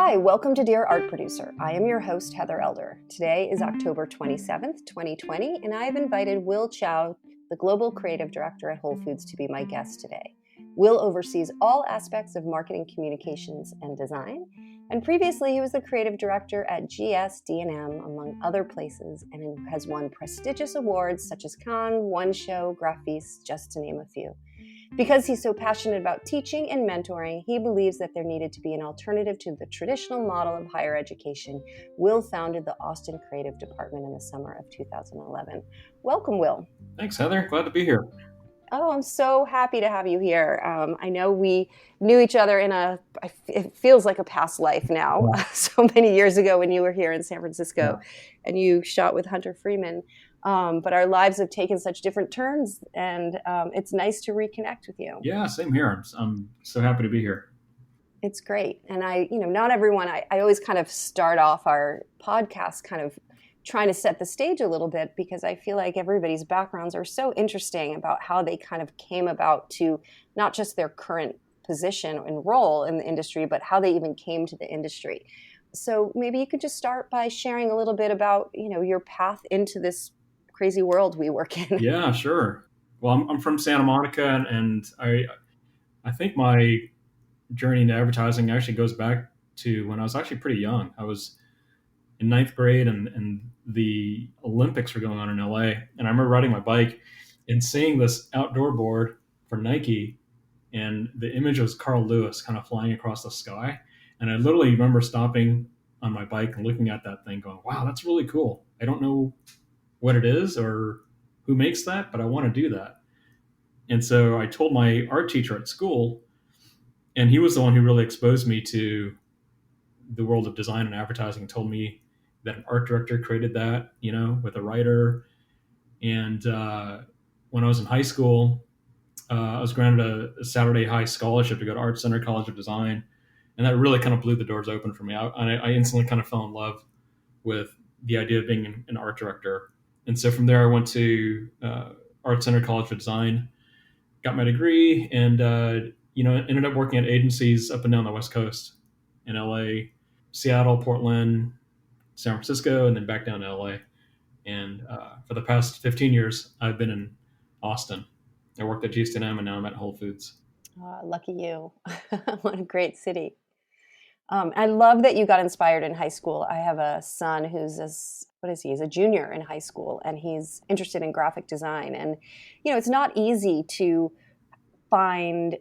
Hi, welcome to Dear Art Producer. I am your host, Heather Elder. Today is October 27th, 2020, and I have invited Will Chau, the Global Creative Director at Whole Foods, to be my guest today. Will oversees all aspects of marketing, communications, and design, and previously he was the creative director at GSD&amp, among other places, and has won prestigious awards such as Cannes, One Show, Graphis, just to name a few. Because he's so passionate about teaching and mentoring, he believes that there needed to be an alternative to the traditional model of higher education. Will founded the Austin Creative Department in the summer of 2011. Welcome, Will. Thanks, Heather. Glad to be here. Oh, I'm so happy to have you here. I know we knew each other it feels like a past life now, so many years ago when you were here in San Francisco and you shot with Hunter Freeman. But our lives have taken such different turns, and it's nice to reconnect with you. Yeah, same here. I'm so happy to be here. It's great. And not everyone, I always kind of start off our podcast kind of trying to set the stage a little bit, because I feel like everybody's backgrounds are so interesting about how they kind of came about to not just their current position and role in the industry, but how they even came to the industry. So maybe you could just start by sharing a little bit about, your path into this crazy world we work in. Yeah, sure. Well, I'm from Santa Monica, and I think my journey into advertising actually goes back to when I was actually pretty young. I was in ninth grade, and the Olympics were going on in LA. And I remember riding my bike and seeing this outdoor board for Nike, and the image was Carl Lewis kind of flying across the sky. And I literally remember stopping on my bike and looking at that thing going, wow, that's really cool. I don't know what it is or who makes that, but I want to do that. And so I told my art teacher at school, and he was the one who really exposed me to the world of design and advertising, and told me that an art director created that, with a writer. And when I was in high school, I was granted a Saturday High scholarship to go to Art Center College of Design. And that really kind of blew the doors open for me. I instantly kind of fell in love with the idea of being an art director. And so from there, I went to Art Center College of Design, got my degree, and ended up working at agencies up and down the West Coast, in LA, Seattle, Portland, San Francisco, and then back down to LA. And for the past 15 years, I've been in Austin. I worked at GSD&amp, and now I'm at Whole Foods. Lucky you. What a great city. I love that you got inspired in high school. I have a son who's He's a junior in high school, and he's interested in graphic design. And, it's not easy to find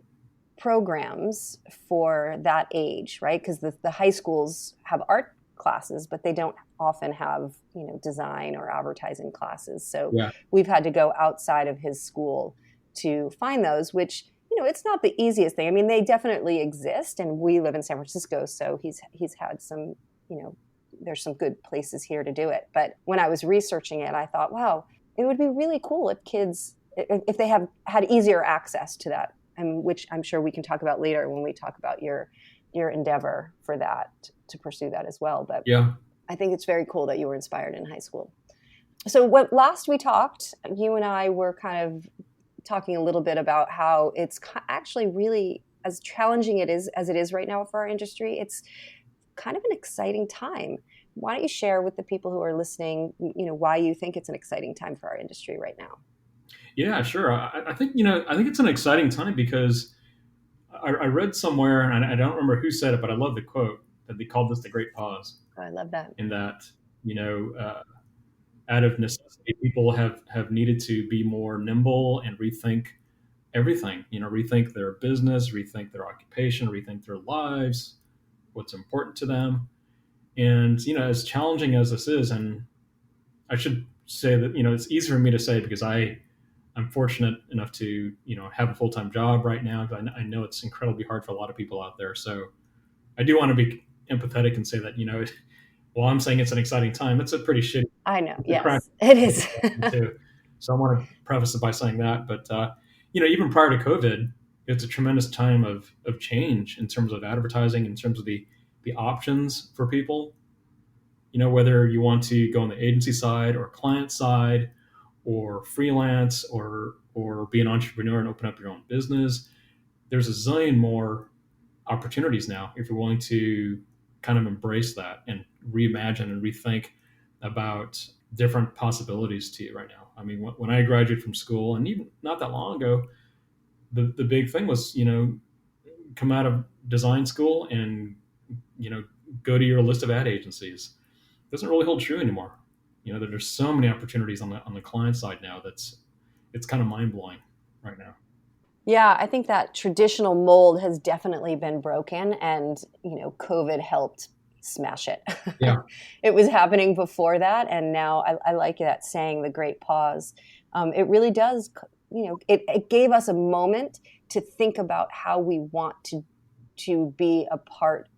programs for that age, right? Because the high schools have art classes, but they don't often have, design or advertising classes. So we've had to go outside of his school to find those, which, it's not the easiest thing. I mean, they definitely exist, and we live in San Francisco, so he's had some, there's some good places here to do it. But when I was researching it, I thought, wow, it would be really cool if kids, if they had easier access to that, and which I'm sure we can talk about later when we talk about your endeavor for that, to pursue that as well. But I think it's very cool that you were inspired in high school. So last we talked, you and I were kind of talking a little bit about how it's actually really, as challenging as it is right now for our industry, it's kind of an exciting time. Why don't you share with the people who are listening, why you think it's an exciting time for our industry right now? Yeah, sure. I think it's an exciting time because I read somewhere, and I don't remember who said it, but I love the quote that they called this the Great Pause. Oh, I love that. In that, out of necessity, people have needed to be more nimble and rethink everything. Rethink their business, rethink their occupation, rethink their lives, what's important to them. And as challenging as this is, and I should say that it's easy for me to say because I'm fortunate enough to have a full-time job right now. I know it's incredibly hard for a lot of people out there. So I do want to be empathetic and say that while I'm saying it's an exciting time, it's a pretty shitty. I know. Yes, it is. Too. So I want to preface it by saying that. But even prior to COVID, it's a tremendous time of change in terms of advertising, in terms of the options for people. Whether you want to go on the agency side or client side, or freelance, or be an entrepreneur and open up your own business. There's a zillion more opportunities now if you're willing to kind of embrace that and reimagine and rethink about different possibilities to you right now. I mean, when I graduated from school, and even not that long ago, the big thing was, come out of design school and, you know, go to your list of ad agencies. It doesn't really hold true anymore. There's so many opportunities on the client side now it's kind of mind blowing right now. Yeah, I think that traditional mold has definitely been broken, and COVID helped smash it. Yeah. It was happening before that, and now I like that saying, the great pause. It really does, it gave us a moment to think about how we want to be a part,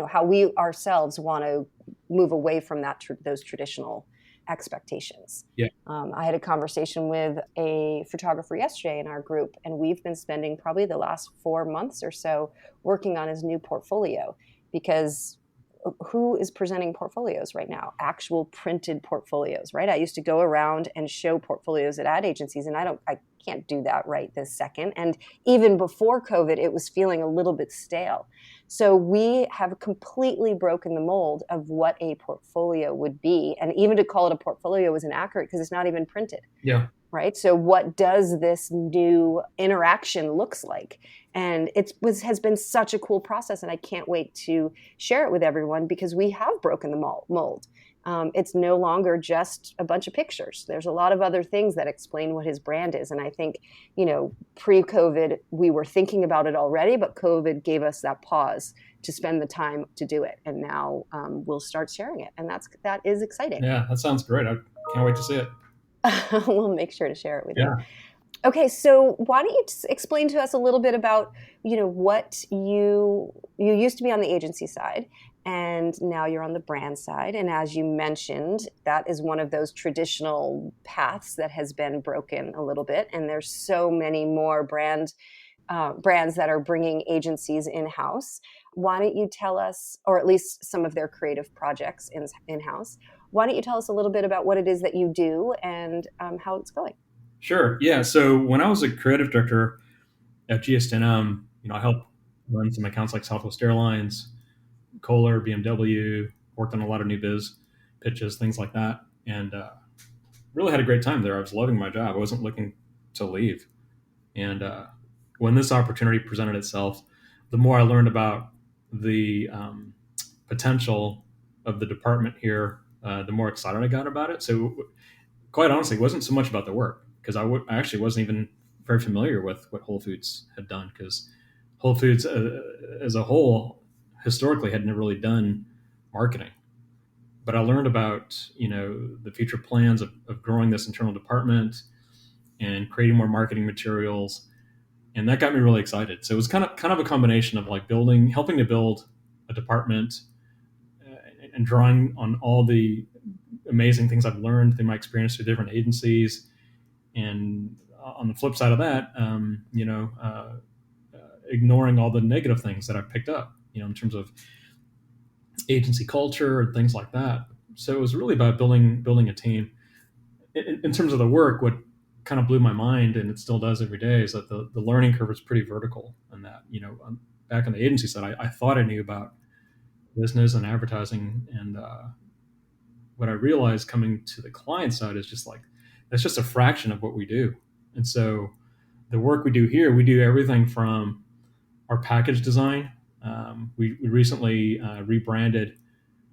how we ourselves want to move away from those traditional expectations. Yeah. I had a conversation with a photographer yesterday in our group, and we've been spending probably the last 4 months or so working on his new portfolio, because who is presenting portfolios right now? Actual printed portfolios, right? I used to go around and show portfolios at ad agencies, and I can't do that right this second. And even before COVID, it was feeling a little bit stale. So we have completely broken the mold of what a portfolio would be. And even to call it a portfolio is inaccurate because it's not even printed. Yeah. Right? So what does this new interaction looks like? And has been such a cool process, and I can't wait to share it with everyone, because we have broken the mold. It's no longer just a bunch of pictures. There's a lot of other things that explain what his brand is. And I think, pre-COVID, we were thinking about it already, but COVID gave us that pause to spend the time to do it. And now we'll start sharing it. And that is exciting. Yeah, that sounds great. I can't wait to see it. We'll make sure to share it with Yeah. you. Okay, so why don't you explain to us a little bit about, what you used to be on the agency side, and now you're on the brand side. And as you mentioned, that is one of those traditional paths that has been broken a little bit. And there's so many more brands that are bringing agencies in-house. Why don't you tell us, or at least some of their creative projects in-house, why don't you tell us a little bit about what it is that you do and how it's going? Sure. Yeah. So when I was a creative director at GSD&amp, I helped run some accounts like Southwest Airlines, Kohler, BMW, worked on a lot of new biz pitches, things like that. And really had a great time there. I was loving my job. I wasn't looking to leave. And when this opportunity presented itself, the more I learned about the potential of the department here, the more excited I got about it. So quite honestly, it wasn't so much about the work, because I actually wasn't even very familiar with what Whole Foods had done, because Whole Foods as a whole historically had never really done marketing. But I learned about the future plans of growing this internal department and creating more marketing materials, and that got me really excited. So it was kind of a combination of like helping to build a department, and drawing on all the amazing things I've learned through my experience through different agencies. And on the flip side of that, ignoring all the negative things that I've picked up, in terms of agency culture and things like that. So it was really about building a team. In terms of the work, what kind of blew my mind, and it still does every day, is that the learning curve is pretty vertical. And that, back on the agency side, I thought I knew about business and advertising, and what I realized coming to the client side is just like, that's just a fraction of what we do. And so the work we do here, we do everything from our package design. We recently rebranded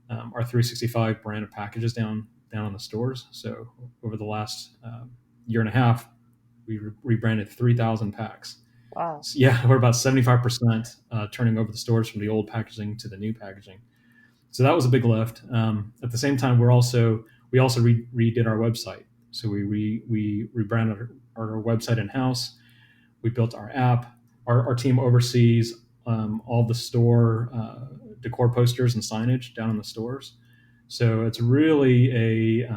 our 365 brand of packages down on the stores. So over the last year and a half, we rebranded 3,000 packs. Wow. So yeah, we're about 75% turning over the stores from the old packaging to the new packaging. So that was a big lift. At the same time, we also redid our website. So we rebranded our website in-house. We built our app. Our team oversees all the store decor posters and signage down in the stores. So it's really a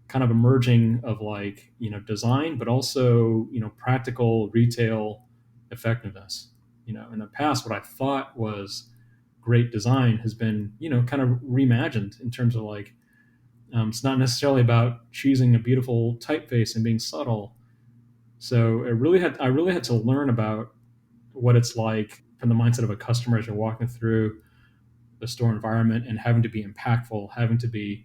kind of a merging of like, design, but also, practical retail effectiveness. In the past, what I thought was great design has been, kind of reimagined in terms of like, it's not necessarily about choosing a beautiful typeface and being subtle. So I really had to learn about what it's like from the mindset of a customer as you're walking through the store environment and having to be impactful, having to be,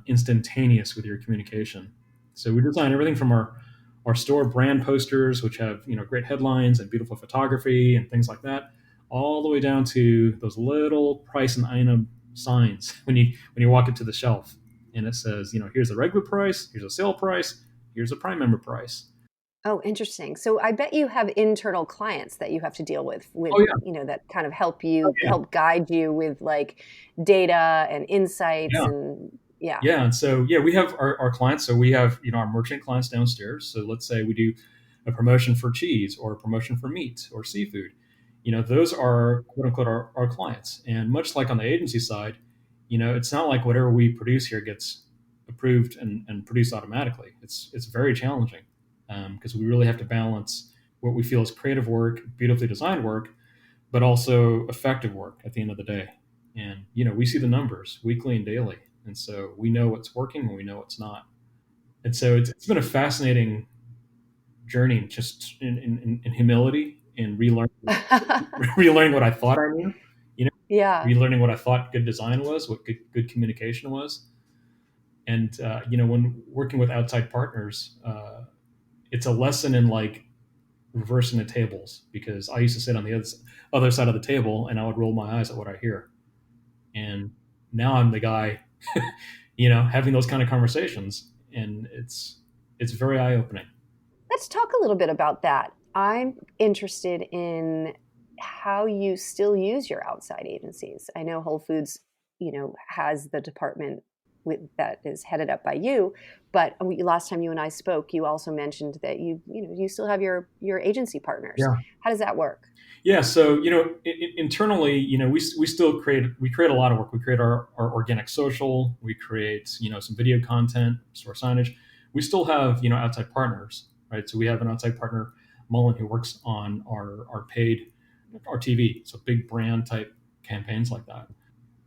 instantaneous with your communication. So we design everything from our store brand posters, which have great headlines and beautiful photography and things like that, all the way down to those little price and item signs when you walk up to the shelf, and it says, here's the regular price, here's a sale price, here's a Prime member price. Oh, interesting. So I bet you have internal clients that you have to deal with, Oh yeah, that kind of help oh you, yeah, help guide you with like data and insights yeah. and yeah. Yeah, and so yeah, we have our clients. So we have our merchant clients downstairs. So let's say we do a promotion for cheese or a promotion for meat or seafood. Those are quote unquote our clients. And much like on the agency side, it's not like whatever we produce here gets approved and produced automatically. It's very challenging because we really have to balance what we feel is creative work, beautifully designed work, but also effective work at the end of the day. And we see the numbers weekly and daily, and so we know what's working and we know what's not. And so it's been a fascinating journey, just in humility and relearning what I thought I knew. Yeah. Relearning what I thought good design was, what good communication was. And when working with outside partners, it's a lesson in like reversing the tables, because I used to sit on the other side of the table and I would roll my eyes at what I hear. And now I'm the guy, having those kind of conversations, and it's very eye opening. Let's talk a little bit about that. I'm interested in how you still use your outside agencies. I know Whole Foods, has the department that is headed up by you, but last time you and I spoke, you also mentioned that you still have your agency partners. Yeah. How does that work? Yeah. So, internally, we still create a lot of work. We create our organic social, we create, some video content, store signage. We still have, outside partners, right? So we have an outside partner, Mullen, who works on our paid, our TV. So big brand type campaigns like that.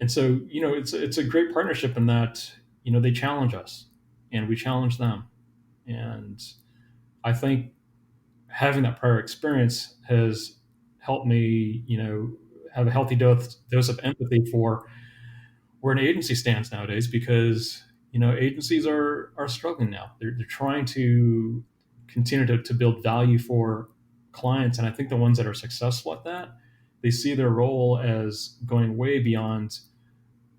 And so, it's a great partnership in that, they challenge us and we challenge them. And I think having that prior experience has helped me, have a healthy dose of empathy for where an agency stands nowadays, because, agencies are struggling now. They're trying to continue to build value for clients. And I think the ones that are successful at that, they see their role as going way beyond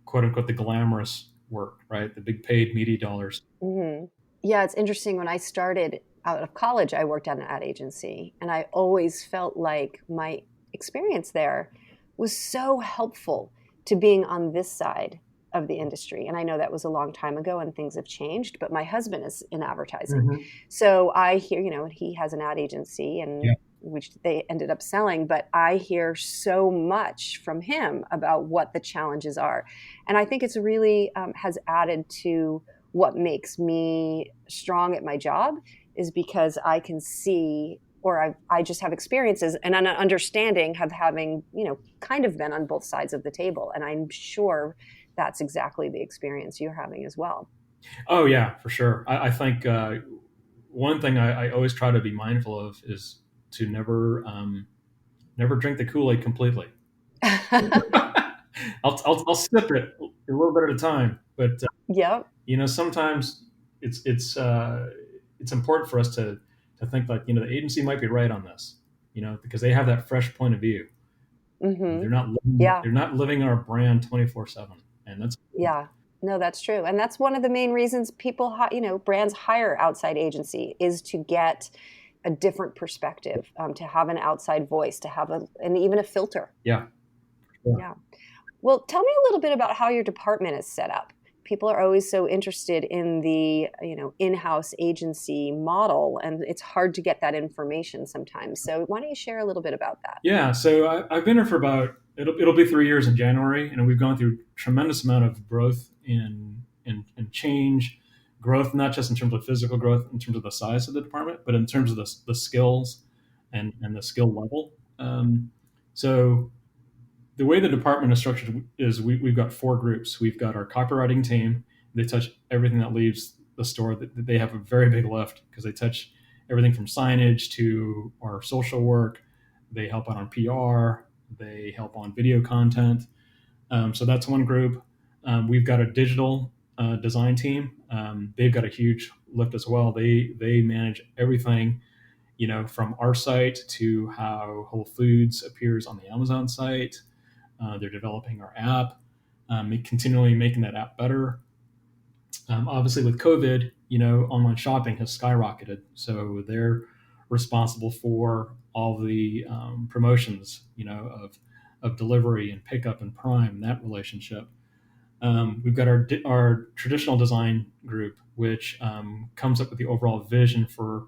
quote unquote the glamorous work, right? The big paid media dollars. Hmm. Yeah, it's interesting. When I started out of college, I worked at an ad agency, and I always felt like my experience there was so helpful to being on this side of the industry. And I know that was a long time ago and things have changed, but my husband is in advertising. Mm-hmm. So I hear, he has an ad agency and Yeah. which they ended up selling, but I hear so much from him about what the challenges are. And I think it's really has added to what makes me strong at my job, is because I can see, or I just have experiences and an understanding of having, kind of been on both sides of the table. And I'm sure that's exactly the experience you're having as well. Oh yeah, for sure. I think one thing I always try to be mindful of is to never drink the Kool-Aid completely. I'll sip it a little bit at a time, but Yep. sometimes it's important for us to think like, the agency might be right on this, because they have that fresh point of view. Hmm. They're Yeah. not living our brand 24/7, and that's Yeah. No, that's true. And that's one of the main reasons people, brands hire outside agency, is to get a different perspective, to have an outside voice, to have and even a filter. yeah, yeah. Yeah. Well, tell me a little bit about how your department is set up. People are always so interested in the, in-house agency model, and it's hard to get that information sometimes. So why don't you share a little bit about that? Yeah, so I've been here for about it'll be 3 years in January, and we've gone through tremendous amount of growth and change, growth not just in terms of physical growth, in terms of the size of the department, but in terms of the skills and the skill level. So the way the department is structured is we've got four groups. We've got our copywriting team. They touch everything that leaves the store. They have a very big lift because they touch everything from signage to our social work. They help out on PR. They help on video content. So that's one group. We've got a digital design team. They've got a huge lift as well. They manage everything, from our site to how Whole Foods appears on the Amazon site. They're developing our app, continually making that app better. Obviously, with COVID, online shopping has skyrocketed. So they're responsible for all the promotions, of delivery and pickup and Prime, and that relationship. We've got our traditional design group, which comes up with the overall vision for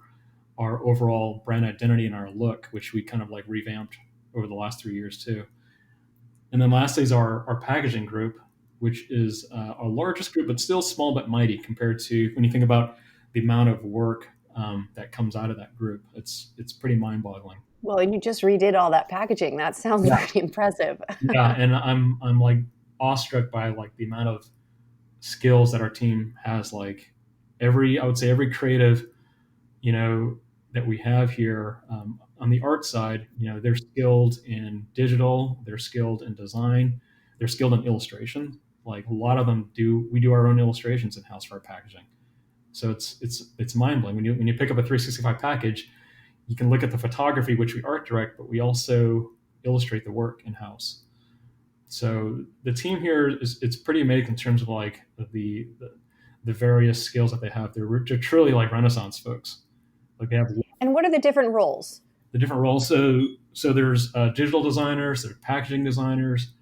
our overall brand identity and our look, which we kind of like revamped over the last 3 years too. And then lastly is our packaging group, which is our largest group, but still small but mighty compared to when you think about the amount of work that comes out of that group. It's pretty mind boggling. Well, and you just redid all that packaging. That sounds Yeah, pretty impressive. yeah, and I'm like awestruck by like the amount of skills that our team has. Like I would say every creative, you know, that we have here on the art side, they're skilled in digital, they're skilled in design, they're skilled in illustration. Like a lot of them we do our own illustrations in house for our packaging. So it's mind blowing when you pick up a 365 package, you can look at the photography, which we art direct, but we also illustrate the work in house. So the team here it's pretty amazing in terms of like the various skills that they have. They're truly like Renaissance folks. Like they have And what are the different roles? the different roles. So there's digital designers, there's packaging designers,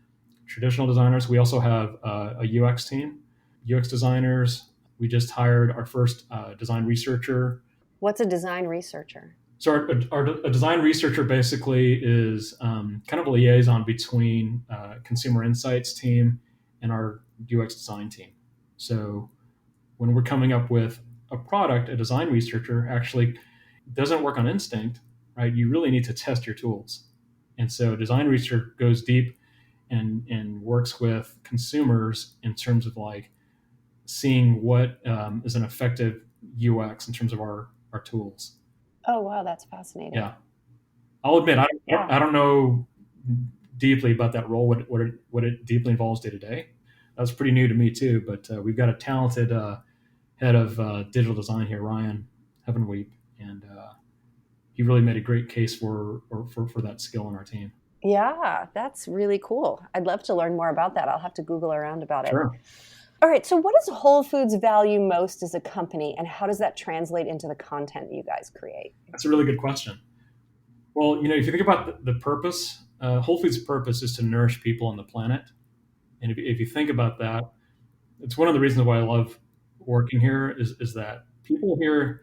traditional designers. We also have a UX team, UX designers. We just hired our first design researcher. What's a design researcher? So a design researcher basically is kind of a liaison between consumer insights team and our UX design team. So when we're coming up with a product, a design researcher actually doesn't work on instinct, right? You really need to test your tools. And so design research goes deep and works with consumers in terms of like seeing what is an effective UX in terms of our tools. Oh, wow, that's fascinating. Yeah. I'll admit, Yeah. I don't know deeply about that role, what it deeply involves day to day. That's pretty new to me too, but we've got a talented head of digital design here, Ryan Heavenweep, and he really made a great case for that skill on our team. Yeah, that's really cool. I'd love to learn more about that. I'll have to Google around about it. Sure. All right, so what does Whole Foods value most as a company, and how does that translate into the content you guys create? That's a really good question. Well, if you think about the purpose, Whole Foods' purpose is to nourish people on the planet. And if you think about that, it's one of the reasons why I love working here is that people here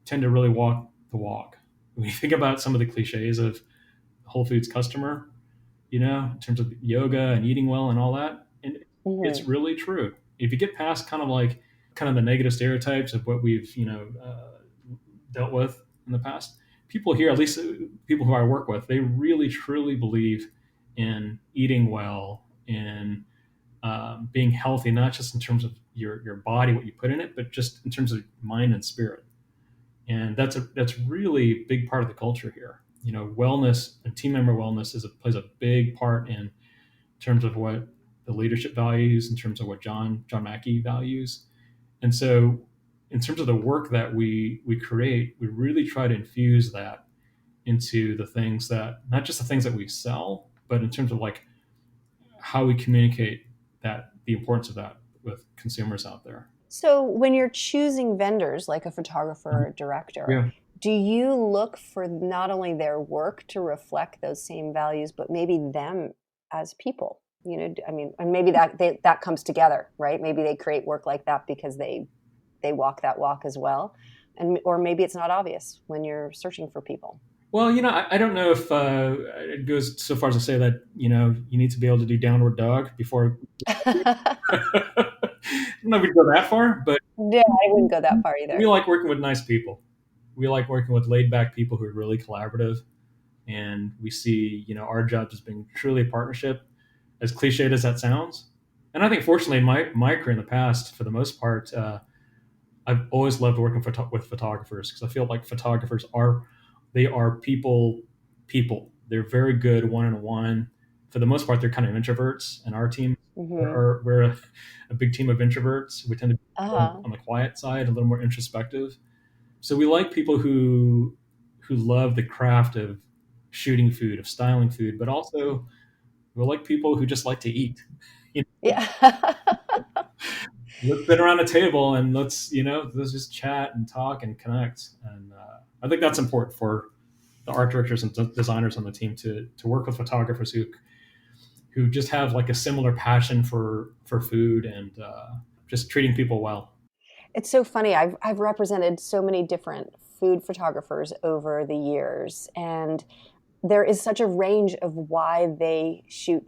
tend to really walk the walk. When you think about some of the cliches of Whole Foods customer, in terms of yoga and eating well and all that, and it's Hmm. really true. If you get past kind of the negative stereotypes of what we've dealt with in the past, people here, at least people who I work with, they really truly believe in eating well, in being healthy, not just in terms of your body, what you put in it, but just in terms of mind and spirit. And that's really a big part of the culture here. Wellness and team member wellness plays a big part in terms of what the leadership values, in terms of what John Mackey values. And so in terms of the work that we create, we really try to infuse that into the things that, not just the things that we sell, but in terms of like how we communicate the importance of that with consumers out there. So, when you're choosing vendors like a photographer or a director, Yeah. do you look for not only their work to reflect those same values, but maybe them as people? I mean, and maybe that comes together, right? Maybe they create work like that because they walk that walk as well, and or maybe it's not obvious when you're searching for people. Well, I don't know if it goes so far as to say that you need to be able to do downward dog before. I don't know if we go that far, but Yeah, I wouldn't go that far we either. like working with nice people. We like working with laid back people who are really collaborative, and we see our job as being truly a partnership, as cliched as that sounds. And I think fortunately, in my career in the past, for the most part, I've always loved working with photographers because I feel like photographers are people. They're very good one-on-one for the most part, they're kind of introverts, and our team, Hmm. we're a big team of introverts. We tend to be Uh-huh. on the quiet side, a little more introspective. So we like people who love the craft of shooting food, of styling food, but also we like people who just like to eat. You know, Yeah. let's sit around a table and let's just chat and talk and connect. And I think that's important for the art directors and designers on the team to work with photographers who just have like a similar passion for food and just treating people well. It's so funny. I've represented so many different food photographers over the years, and there is such a range of why they shoot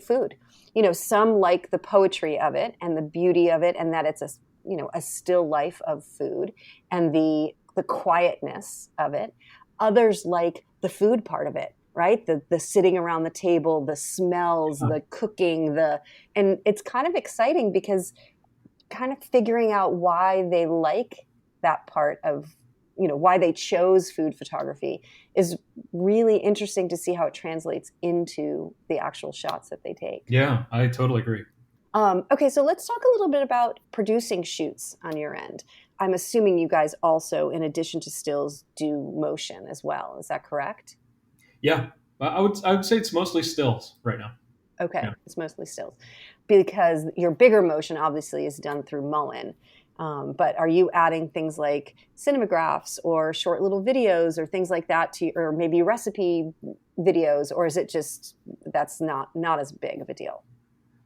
food. You know, some like the poetry of it and the beauty of it, and that it's a still life of food, and the quietness of it. Others like the food part of it, right? The sitting around the table, the smells, the cooking, and it's kind of exciting because kind of figuring out why they like that part of, why they chose food photography is really interesting to see how it translates into the actual shots that they take. Yeah, I totally agree. Okay, so let's talk a little bit about producing shoots on your end. I'm assuming you guys also, in addition to stills, do motion as well. Is that correct? Yeah, I would say it's mostly stills right now. Okay, Yeah. it's mostly stills because your bigger motion obviously is done through Mullen. But are you adding things like cinemagraphs or short little videos or things like that or maybe recipe videos, or is it just that's not as big of a deal?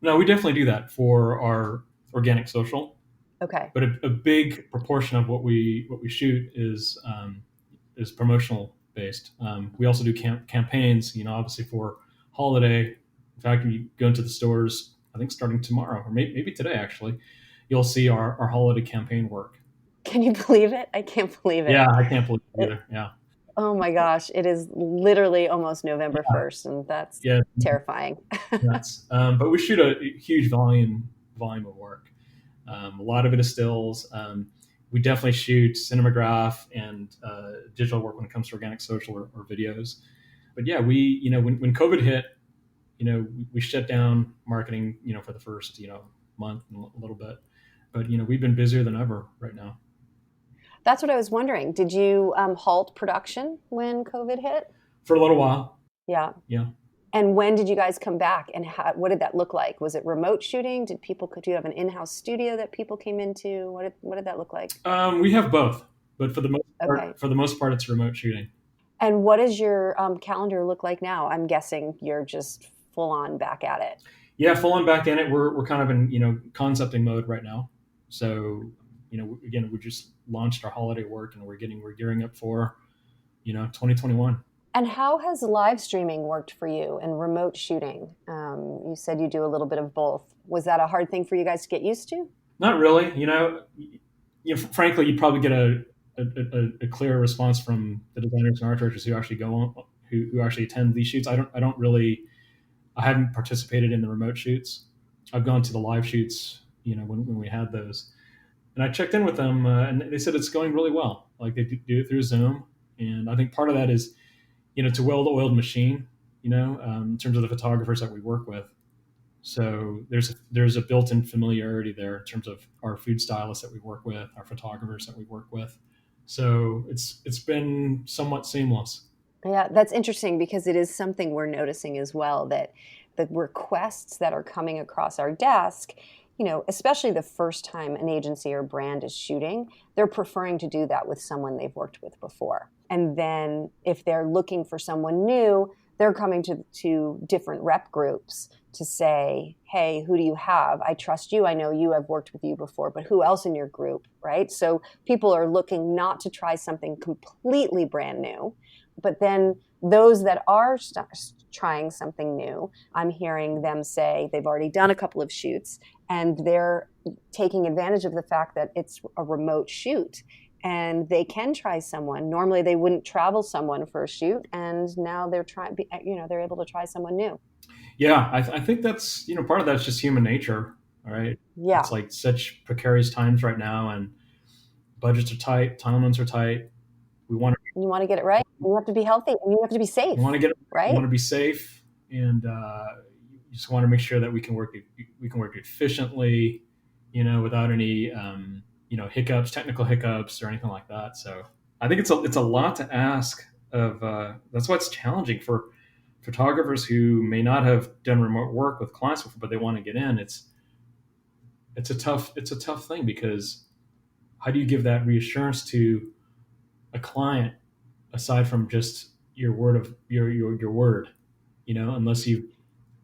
No, we definitely do that for our organic social, Okay. but a big proportion of what we shoot is promotional based. We also do campaigns, obviously for holiday. In fact, when you go into the stores, I think starting tomorrow or maybe today actually, you'll see our holiday campaign work. Can you believe it? I can't believe Yeah, it. I can't believe it It either. Yeah, Oh my gosh, it is literally almost November 1st, and that's yeah, terrifying. nuts. But we shoot a huge volume of work. A lot of it is stills. We definitely shoot cinematograph and digital work when it comes to organic social or videos. But yeah, when COVID hit, we shut down marketing, for the first, month and a little bit. But we've been busier than ever right now. That's what I was wondering. Did you halt production when COVID hit? For a little while, Yeah. yeah. And when did you guys come back? And what did that look like? Was it remote shooting? Do you have an in-house studio that people came into? What did that look like? We have both, but Okay. for the most part, it's remote shooting. And what does your calendar look like now? I'm guessing you're just full on back at it. Yeah, full on back in it. We're kind of in concepting mode right now. So again, we just launched our holiday work, and we're gearing up for 2021. And how has live streaming worked for you and remote shooting? You said you do a little bit of both. Was that a hard thing for you guys to get used to? Not really. Frankly, you probably get a clear response from the designers and art directors who actually go on, who actually attend these shoots. I haven't participated in the remote shoots. I've gone to the live shoots, when we had those, and I checked in with them, and they said it's going really well. Like they do it through Zoom, and I think part of that is, it's a well-oiled machine, in terms of the photographers that we work with. So there's a built-in familiarity there in terms of our food stylists that we work with, our photographers that we work with. So it's been somewhat seamless. Yeah, that's interesting because it is something we're noticing as well that the requests that are coming across our desk, especially the first time an agency or brand is shooting, they're preferring to do that with someone they've worked with before. And then if they're looking for someone new, they're coming to different rep groups to say, hey, who do you have? I trust you. I know you. I've worked with you before, but who else in your group, right? So people are looking not to try something completely brand new, but then those that are trying something new, I'm hearing them say they've already done a couple of shoots and they're taking advantage of the fact that it's a remote shoot and they can try someone. Normally they wouldn't travel someone for a shoot, and now they're able to try someone new. Yeah, I think that's part of that's just human nature. All right, it's Yeah. like such precarious times right now, and budgets are tight, timelines are tight. We want You want to get it right. You have to be healthy and you have to be we safe, want to get we right? want to be safe, and you just want to make sure that we can work efficiently, without any hiccups, technical hiccups, or anything like that. So I think it's a lot to ask of. That's why it's challenging for photographers who may not have done remote work with clients before, but they want to get in. It's a tough thing, because how do you give that reassurance to a client aside from just your word of your word, unless you've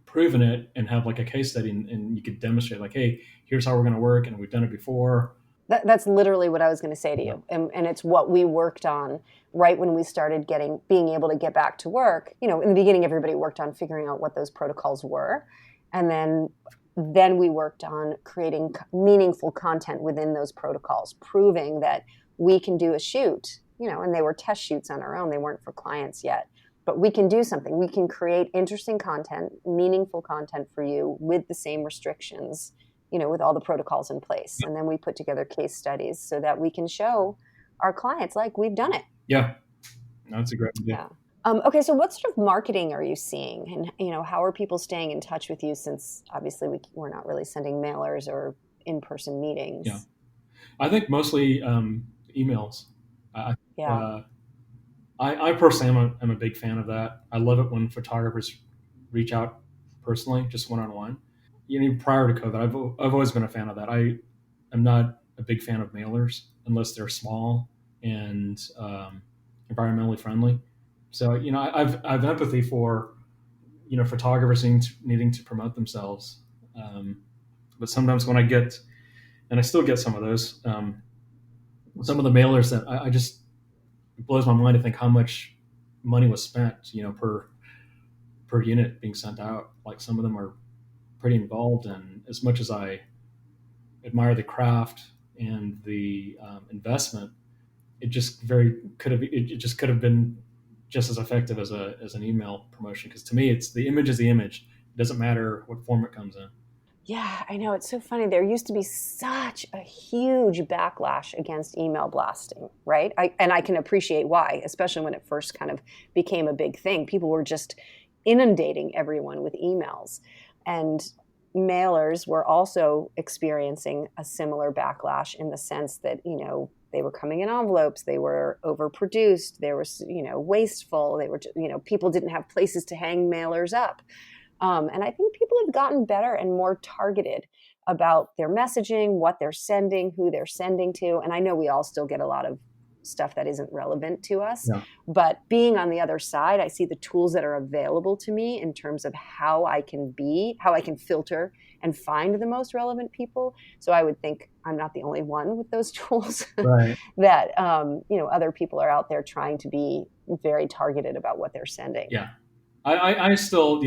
proven it and have like a case study, and you could demonstrate like, hey, here's how we're going to work, and we've done it before. That's literally what I was going to say to Yeah. you. And it's what we worked on right when we started being able to get back to work. In the beginning, everybody worked on figuring out what those protocols were. And then we worked on creating meaningful content within those protocols, proving that we can do a shoot, and they were test shoots on our own. They weren't for clients yet, but we can do something. We can create interesting content, meaningful content for you with the same restrictions, with all the protocols in place. And then we put together case studies so that we can show our clients like we've done it. Yeah, that's a great idea. Yeah. Okay, so what sort of marketing are you seeing, and how are people staying in touch with you, since obviously we're not really sending mailers or in-person meetings? Yeah, I think mostly emails. I, Yeah. uh, I personally am a big fan of that. I love it when photographers reach out personally, just one on one. Prior to COVID, I've always been a fan of that. I am not a big fan of mailers unless they're small and environmentally friendly. So I've empathy for photographers needing to promote themselves. But sometimes when I get, and I still get some of those, some of the mailers that I just, it blows my mind to think how much money was spent, per unit being sent out. Like, some of them are pretty involved, and as much as I admire the craft and the investment, it just could have been just as effective as an email promotion. Because to me, it's the image is the image. It doesn't matter what form it comes in. Yeah, I know. It's so funny. There used to be such a huge backlash against email blasting, right? And I can appreciate why, especially when it first kind of became a big thing. People were just inundating everyone with emails. And mailers were also experiencing a similar backlash, in the sense that, they were coming in envelopes, they were overproduced, they were, wasteful, they were, people didn't have places to hang mailers up. And I think people have gotten better and more targeted about their messaging, what they're sending, who they're sending to. And I know we all still get a lot of stuff that isn't relevant to us. Yeah. But being on the other side, I see the tools that are available to me in terms of how I can filter and find the most relevant people. So I would think I'm not the only one with those tools. Right. That other people are out there trying to be very targeted about what they're sending. Yeah. I still,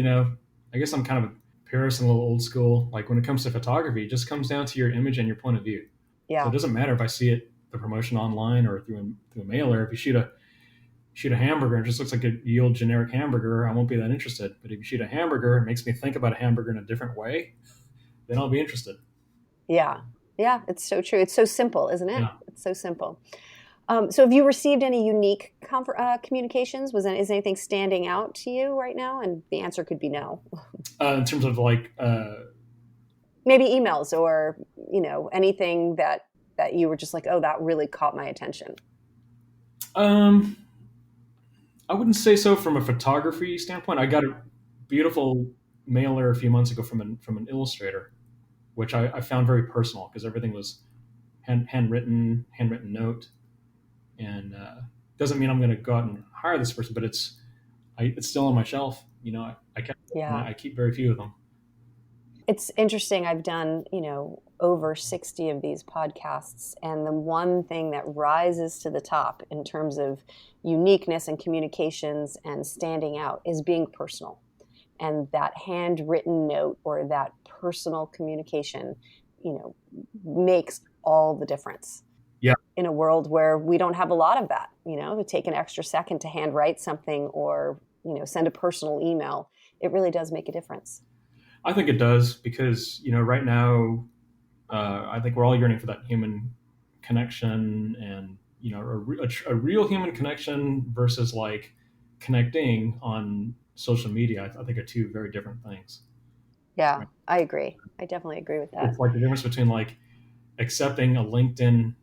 I guess I'm kind of a purist and a little old school. Like, when it comes to photography, it just comes down to your image and your point of view. So Yeah. it doesn't matter if I see the promotion online or through a mailer. If you shoot a hamburger and it just looks like a old generic hamburger, I won't be that interested. But if you shoot a hamburger, it makes me think about a hamburger in a different way, then I'll be interested. Yeah. Yeah, it's so true. It's so simple, isn't it? Yeah. It's so simple. So have you received any unique communications? Is anything standing out to you right now? And the answer could be no. In terms of like, Maybe emails, or, anything that you were just like, oh, that really caught my attention. I wouldn't say so from a photography standpoint. I got a beautiful mailer a few months ago from an illustrator, which I found very personal, because everything was handwritten note. And doesn't mean I'm going to go out and hire this person, but it's still on my shelf. Yeah. I keep very few of them. It's interesting. I've done, over 60 of these podcasts, and the one thing that rises to the top in terms of uniqueness and communications and standing out is being personal. And that handwritten note, or that personal communication, makes all the difference. Yeah. In a world where we don't have a lot of that, to take an extra second to handwrite something, or, send a personal email, it really does make a difference. I think it does, because, right now, I think we're all yearning for that human connection, and, a real human connection versus like connecting on social media, I think are two very different things. Yeah, Right? I agree. I definitely agree with that. It's like the difference between like accepting a LinkedIn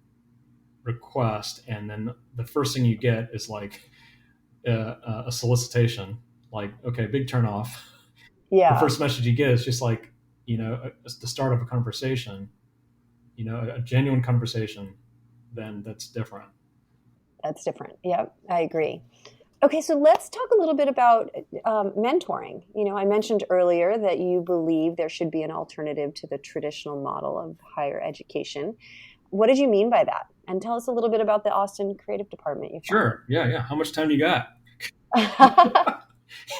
request and then the first thing you get is like a solicitation. Like, okay, big turn off. The Yeah, first message you get is just like, the start of a conversation, a genuine conversation, then that's different. that's different. Yeah, I agree. Okay, so let's talk a little bit about mentoring. I mentioned earlier that you believe there should be an alternative to the traditional model of higher education. What did you mean by that? And tell us a little bit about the Austin Creative Department you founded. Sure. Yeah. Yeah. How much time do you got?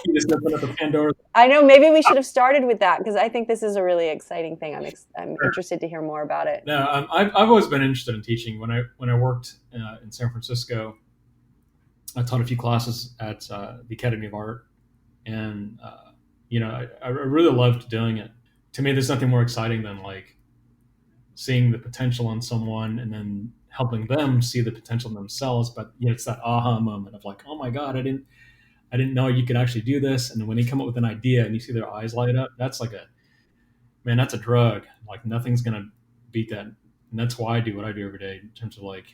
You just open up a Pandora. I know maybe we should have started with that because I think this is a really exciting thing. I'm interested to hear more about it. No, I've always been interested in teaching. When I worked in San Francisco, I taught a few classes at the Academy of Art, and I really loved doing it. To me, there's nothing more exciting than like seeing the potential in someone and then helping them see the potential in themselves. But it's that aha moment of like, oh my god, I didn't know you could actually do this. And then when they come up with an idea and you see their eyes light up, that's like that's a drug. Like nothing's gonna beat that. And that's why I do what I do every day in terms of like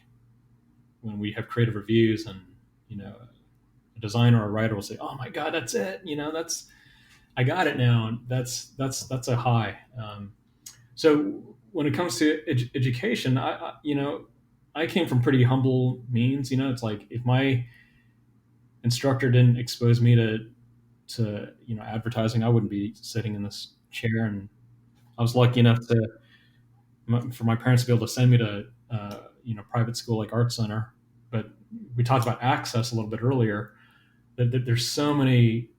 when we have creative reviews and a designer or a writer will say, "Oh my God, that's it." That's I got it now. And that's a high. So when it comes to education, I came from pretty humble means. It's like if my instructor didn't expose me to advertising, I wouldn't be sitting in this chair. And I was lucky enough for my parents to be able to send me to private school like Art Center. But we talked about access a little bit earlier. That there's so many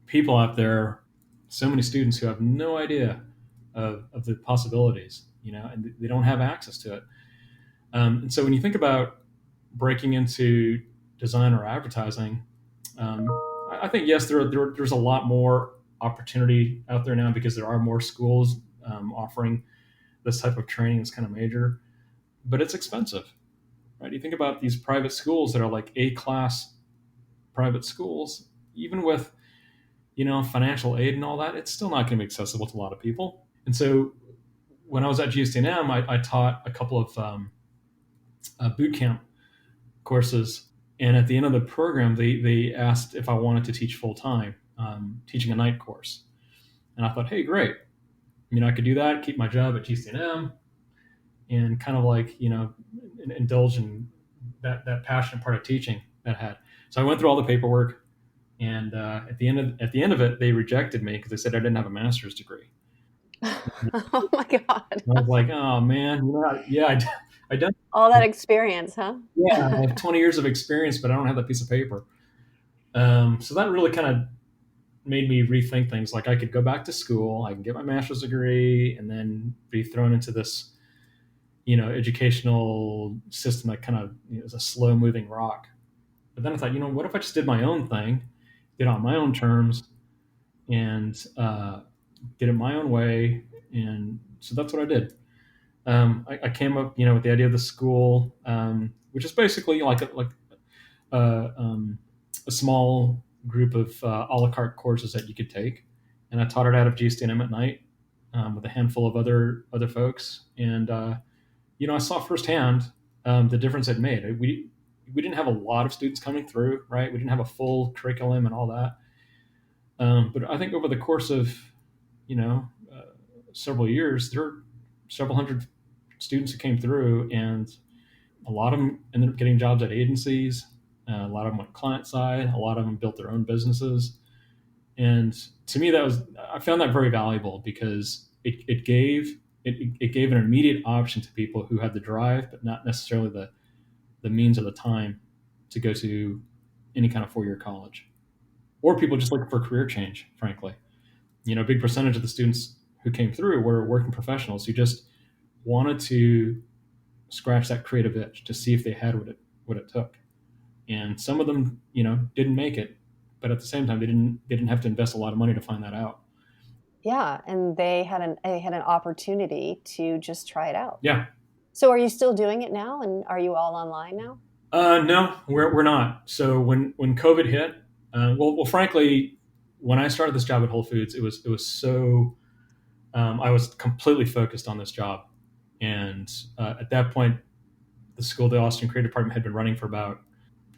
people out there, so many students who have no idea of the possibilities, and they don't have access to it. And so when you think about breaking into design or advertising, um, I think yes, there's a lot more opportunity out there now because there are more schools offering this type of training. It's kind of major, but it's expensive, right? You think about these private schools that are like A-class private schools, even with financial aid and all that, it's still not going to be accessible to a lot of people. And so when I was at GSD&amp, I taught a couple of boot camp courses. And at the end of the program, they asked if I wanted to teach full time, teaching a night course. And I thought, hey, great. I could do that, keep my job at GSD&amp, and kind of like, indulge in that passionate part of teaching that I had. So I went through all the paperwork, and at the end of it, they rejected me because they said I didn't have a master's degree. Oh my God. And I was like, oh man, yeah, I don't. All that experience, huh? Yeah, I have 20 years of experience, but I don't have that piece of paper. So that really kind of made me rethink things. Like I could go back to school, I can get my master's degree, and then be thrown into this, educational system that kind of is a slow moving rock. But then I thought, what if I just did my own thing, did it on my own terms, and did it my own way? And so that's what I did. I came up, with the idea of the school, which is basically like uh, um, a small group of a la carte courses that you could take, and I taught it out of GSD&M at night with a handful of other folks, and I saw firsthand the difference it made. We didn't have a lot of students coming through, right? We didn't have a full curriculum and all that, but I think over the course of you know uh, several years, there were several hundred students who came through, and a lot of them ended up getting jobs at agencies. A lot of them went client side. A lot of them built their own businesses. And to me, I found that very valuable because it gave an immediate option to people who had the drive, but not necessarily the means or the time to go to any kind of 4-year college, or people just looking for career change. Frankly, a big percentage of the students who came through were working professionals who just wanted to scratch that creative itch to see if they had what it took. And some of them, didn't make it, but at the same time, they didn't have to invest a lot of money to find that out. Yeah, and they had an opportunity to just try it out. Yeah. So are you still doing it now, and are you all online now? No, we're not. So when COVID hit, well, frankly, when I started this job at Whole Foods, it was so I was completely focused on this job, and at that point, the school, the Austin Creative Department, had been running for about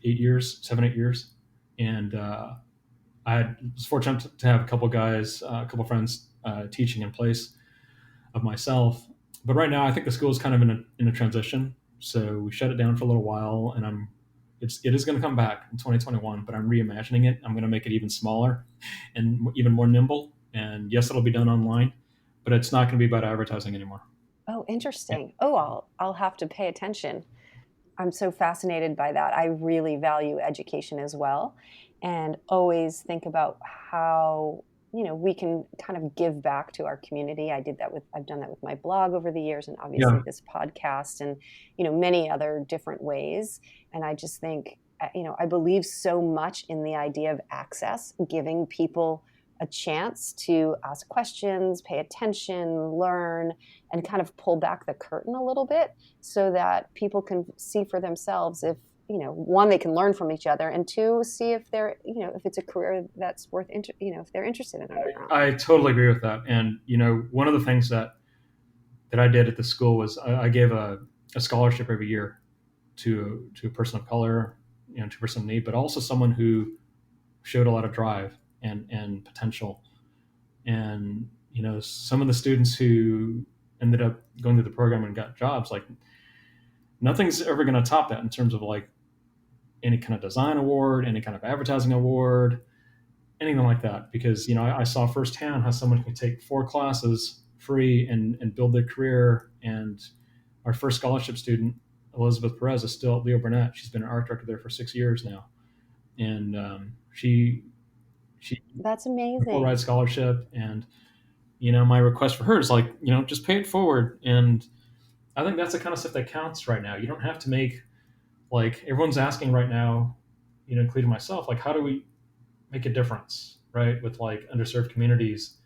8 years, 7, 8 years, and was fortunate to have a couple guys, a couple friends teaching in place of myself. But right now, I think the school is kind of in a transition. So we shut it down for a little while, and it is going to come back in 2021. But I'm reimagining it. I'm going to make it even smaller and even more nimble. And yes, it'll be done online, but it's not going to be about advertising anymore. Oh, Yeah, interesting. Oh, I'll have to pay attention. I'm so fascinated by that. I really value education as well, and always think about how, we can kind of give back to our community. I've done that with my blog over the years, and obviously yeah, this podcast, and many other different ways. And I just think, I believe so much in the idea of access, giving people a chance to ask questions, pay attention, learn, and kind of pull back the curtain a little bit so that people can see for themselves if, one, they can learn from each other, and two, see if they're, if it's a career that's worth, if they're interested in it or not. I totally agree with that. And one of the things that I did at the school was I gave a scholarship every year to a person of color, to a person in need, but also someone who showed a lot of drive and potential. And some of the students who ended up going through the program and got jobs, like nothing's ever going to top that in terms of like any kind of design award, any kind of advertising award, anything like that. Because I saw firsthand how someone can take 4 classes free and build their career. And our first scholarship student, Elizabeth Perez, is still at Leo Burnett. She's been an art director there for 6 years now, and she That's a full amazing. ride scholarship. And my request for her is like, just pay it forward. And I think that's the kind of stuff that counts right now. You don't have to make, like, everyone's asking right now, including myself, like, how do we make a difference, right, with like underserved communities?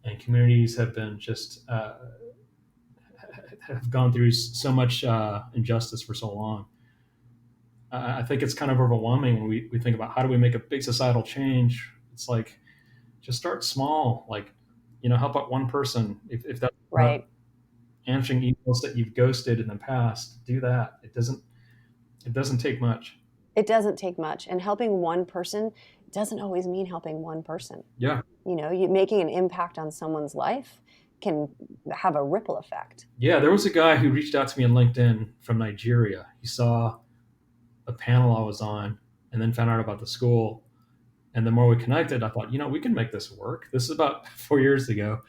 And communities have been just have gone through so much injustice for so long. I think it's kind of overwhelming when we think about how do we make a big societal change. It's like, just start small, like, help out one person. If that's Right. answering emails that you've ghosted in the past, do that. It doesn't take much. It doesn't take much. And helping one person doesn't always mean helping one person. Yeah. You making an impact on someone's life can have a ripple effect. Yeah, there was a guy who reached out to me on LinkedIn from Nigeria. He saw a panel I was on and then found out about the school. And the more we connected, I thought, we can make this work. This is about 4 years ago.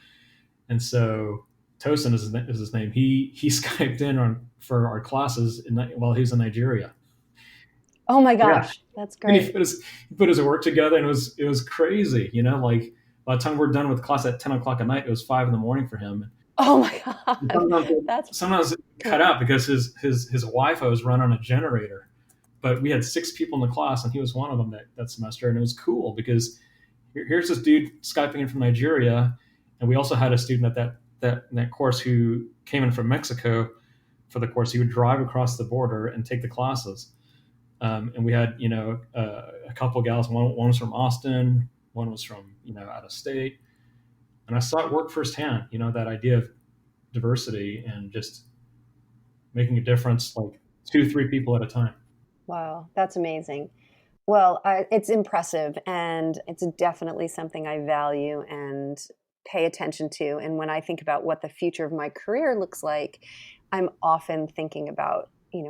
And so Tosin is his name. He Skyped in for our classes while he was in Nigeria. Oh my Yeah. gosh, that's And great. he put his work together, and it was crazy. Like by the time we're done with class at 10 o'clock at night, it was 5 in the morning for him. Oh my God, Sometimes, that's sometimes it cut out because his Wi-Fi was run on a generator. But we had 6 people in the class, and he was one of them that semester, and it was cool because here's this dude Skyping in from Nigeria, and we also had a student at that course who came in from Mexico for the course. He would drive across the border and take the classes. And we had a couple of gals. One was from Austin, one was from out of state, and I saw it work firsthand. That idea of diversity and just making a difference, like 2, 3 people at a time. wow, that's amazing. Well, it's impressive, and it's definitely something I value and pay attention to. And when I think about what the future of my career looks like, I'm often thinking about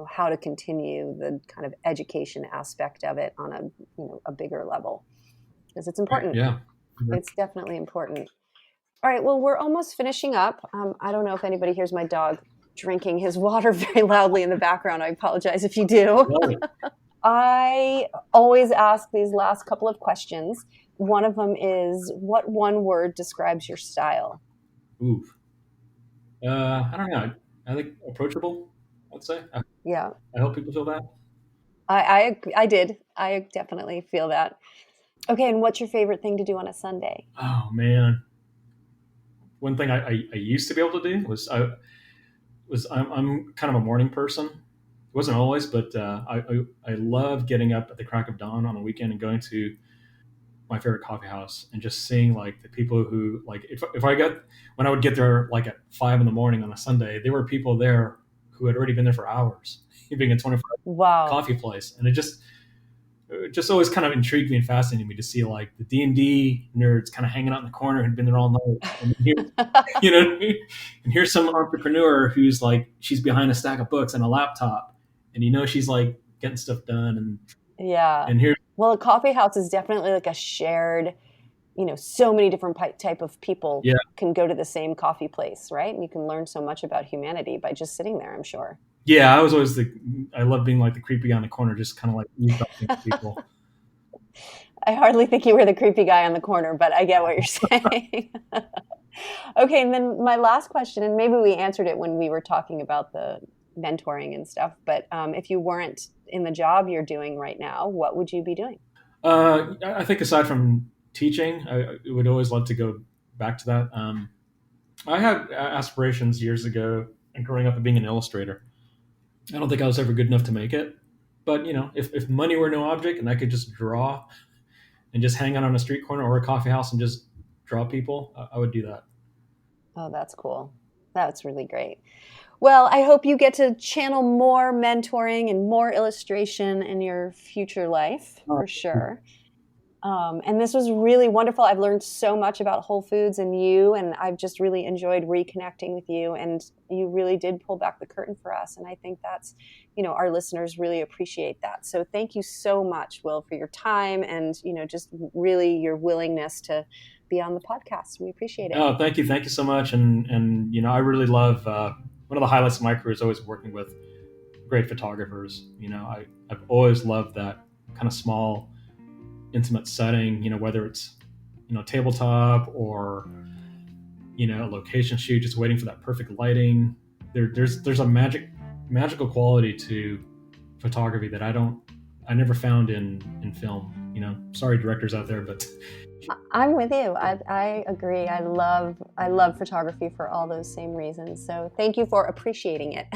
how to continue the kind of education aspect of it on a bigger level, because it's Right. important. Yeah. It's definitely important. All right, well, we're almost finishing up. I don't know if anybody hears my dog drinking his water very loudly in the background. I apologize if you do. Right. I always ask these last couple of questions. One of them is, what one word describes your style? Oof. I don't know. I think approachable. I'd say. Yeah, I hope people feel that. I did. I definitely feel that. Okay, and what's your favorite thing to do on a Sunday? Oh man, one thing I used to be able to do I'm kind of a morning person. It wasn't always, but I love getting up at the crack of dawn on a weekend and going to my favorite coffee house, and just seeing like the people who like if I got when I would get there like at 5 in the morning on a Sunday, there were people there who had already been there for hours, being a 24 Wow. coffee place, and it just always kind of intrigued me and fascinated me to see like the D&D nerds kind of hanging out in the corner and been there all night. And here, you know, and here's some entrepreneur who's like, she's behind a stack of books and a laptop, and she's like getting stuff done. Yeah. And here, Well, a coffee house is definitely like a shared, so many different type of people yeah, can go to the same coffee place, right? And you can learn so much about humanity by just sitting there, I'm sure. yeah, I was always I love being like the creepy guy in the corner, just kind of like eavesdropping on people. I hardly think you were the creepy guy on the corner, but I get what you're saying. Okay, and then my last question, and maybe we answered it when we were talking about the mentoring and stuff, but if you weren't in the job you're doing right now, what would you be doing? I think aside from teaching, I would always love to go back to that. I had aspirations years ago and growing up of being an illustrator. I don't think I was ever good enough to make it. But if money were no object and I could just draw and just hang out on a street corner or a coffee house and just draw people, I would do that. Oh, that's cool. That's really great. Well, I hope you get to channel more mentoring and more illustration in your future life for sure. And this was really wonderful. I've learned so much about Whole Foods and you, and I've just really enjoyed reconnecting with you. And you really did pull back the curtain for us. And I think that's, our listeners really appreciate that. So thank you so much, Will, for your time and, just really your willingness to be on the podcast. We appreciate it. Oh, thank you so much. And I really love one of the highlights of my career is always working with great photographers. I've always loved that kind of small, intimate setting. Whether it's tabletop or a location shoot, just waiting for that perfect lighting. There's a magical quality to photography that I never found in film. Sorry, directors out there, but I'm with you. I agree. I love photography for all those same reasons. So thank you for appreciating it.